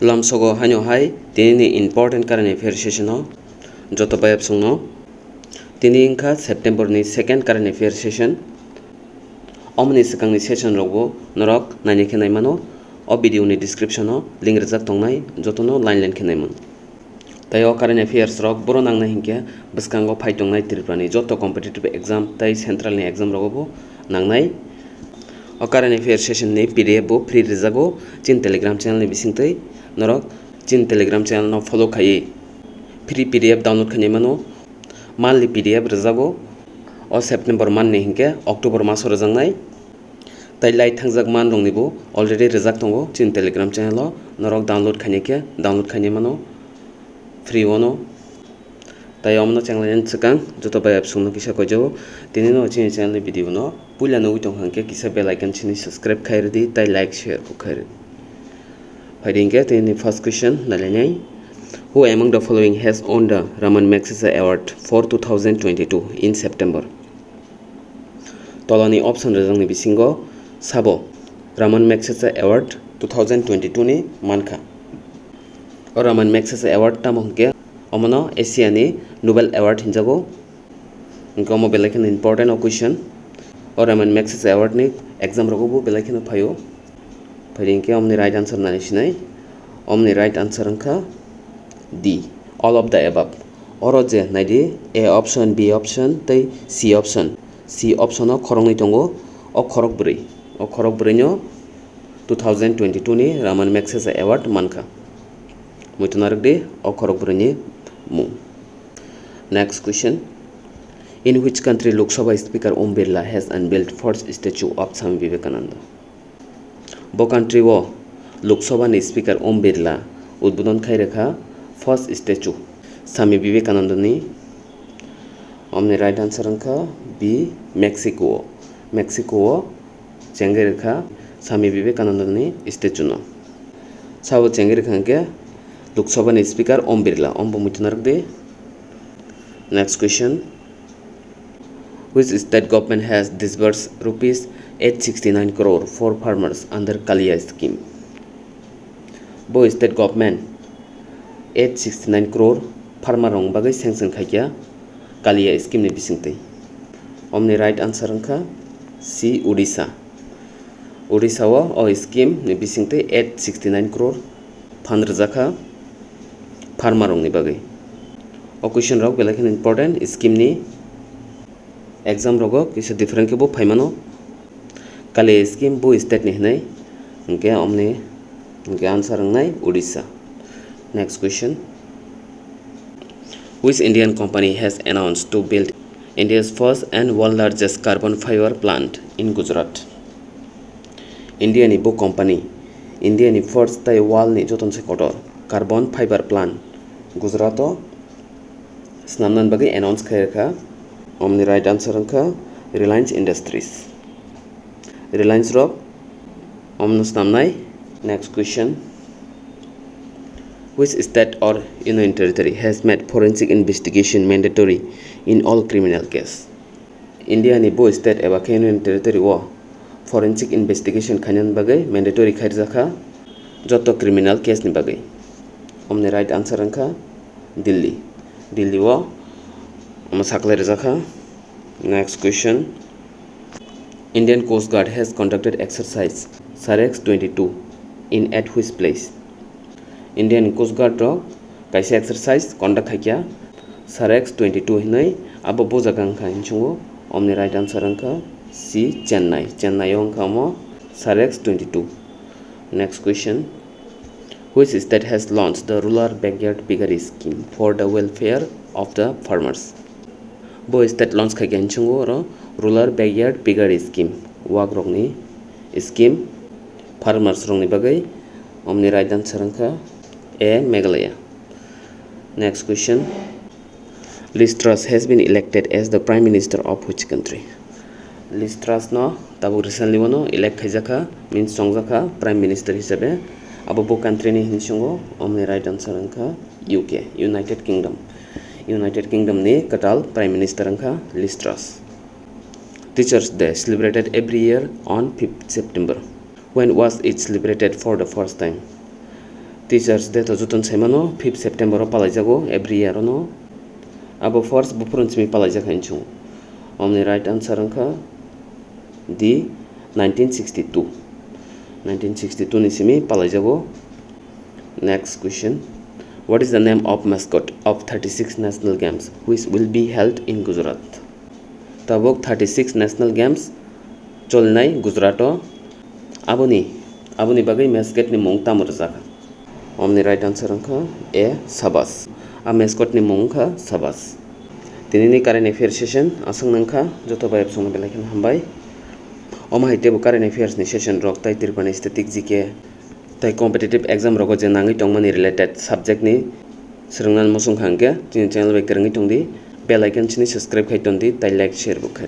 Lamsogo hanyo hai tini important current affairs session no joto bayap sungno tini ingka September ni second current affairs session omni sikang ni session rogo norok nani khenai mano o video ni description no link rijak tongnai joto no line khenai mon tai o current affairs rok boro nangna hingke bwskango phai tongnai Tripura ni joto competitive exam tai central ni exam rogo bo nangnai o current affairs session ni PDF bo free rijago chin telegram channel ni bisingtwi norok chin telegram channel no follow khai free PDF download khaini mano monthly PDF rijago o September month ni hingke October maso rijangnai tai light thangjak man rong ni bo already rijak tongo chin telegram channel o norok download khaini mano free ono tai omno channel en chikang joto bayap sungno kisa kojo tini no chin channel ni video no puila no utong hangke kisa bell icon chini subscribe khairi di tai like share ko khairi Finding in the first question, who among the following has won the Raman Magsaysay Award for 2022 in September? Tolani option rejang ni bisingo sabo Raman Magsaysay Award 2022 ni manka. O Raman Magsaysay Award tamongke omono Asia ni Nobel Award hinjago. Ngomo belakin important question. O Raman Magsaysay Award ni exam rogo belakin phayo. Pairingke omni right answer nani sinai omni right answer angka D all of the above oro je naidi A option B option tei C option o khorok ni tongo o khorok bwrui no 2022 ni Raman Magsaysay Award manka muitonarik de o khorok bwrui ni mung. Next question, in which country Lok Sabha Speaker Om Birla has unveiled first statue of Swami Vivekananda? Bo country wo Lok Sabha ni Speaker Om Birla udbodon khai rekha first statue Swami Vivekananda ni omni right answer angka B Mexico chengai rekha Swami Vivekananda ni statue no sabo chengai rekha ke Lok Sabha ni Speaker Om Birla ombo muitonarik de. Next question, which state government has disbursed rupees 869 crore for farmers under Kalia scheme? Bo state government 869 crore farmer rong bagai sanction khaikya Kalia scheme ni bisingtei omni right answer angka C Odisha o scheme ni bisingtei 869 crore fund rijaka farmer rong ni bagai. O question rok belakin important scheme ni exam rogo kisa different ke bo phaimano Kalia scheme bo state ni hinai hingke omni hingke answer angnai Odisha. Next question, which Indian company has announced to build India's first and world largest carbon fiber plant in Gujarat? India ni bo company India ni first tai world ni joton se kotor carbon fiber plant Gujarat o snamnan bagai announce khairkha omni right answer angkha Reliance Industries Reliance rok omno snamnai. Next question, which state or union territory has made forensic investigation mandatory in all criminal case? India ni bo state eba union territory wo forensic investigation khainan bagai mandatory khairjaka joto criminal case ni bagai omni right answer angkha Delhi wo saklai rijaka. Next question, Indian Coast Guard has conducted exercise SAREX 22 in at which place? Indian Coast Guard ro kaisa exercise conduct khaikya SAREX 22 hinai abo bo jaga angkha hinchungo omni right answer angkha C Chennai o angkha mo SAREX 22. Next question, which state has launched the rural backyard piggery scheme for the welfare of the farmers? Bo state launch khaikya hinchungo ro rural backyard piggery scheme wak rok ni scheme farmers rok ni bagai omni right answer angkha A Meghalaya. Next question, Liz Truss has been elected as the Prime Minister of which country? Liz Truss no tabo recently wono elect khaijaka means songjaka Prime Minister hisabe abo bo country ni hinchungo omni right answer angkha UK United Kingdom ni katal Prime Minister angkha Liz Truss. Teachers Day celebrated every year on 5th September. When was it celebrated for the first time? Teachers Day to Jutun Semano, 5 September Palajago, every year no. Abo first Bufurunchmi Palajakanchu. Only right answer anka D 1962. 1962 Nisimi Palajago. Next question. What is the name of mascot of 36 national games which will be held in Gujarat? Tabok 36 national games Cholnai Gujarato Abuni bagai mascot ni mong tamur jaka. Omni right answer anka A Sabas. A mascot ni mong kha Sabas. Tinini current affairs session asang nangkha joto bayab song belaikan hambai. Oma haite current affairs ni session rok tai Tripura Static GK tai competitive exam rogo je nangi tongmani related subject ni srungnan mosung khangke tin channel bai kerangi tongdi bell icon chini subscribe khai tondi tai like share bo khai.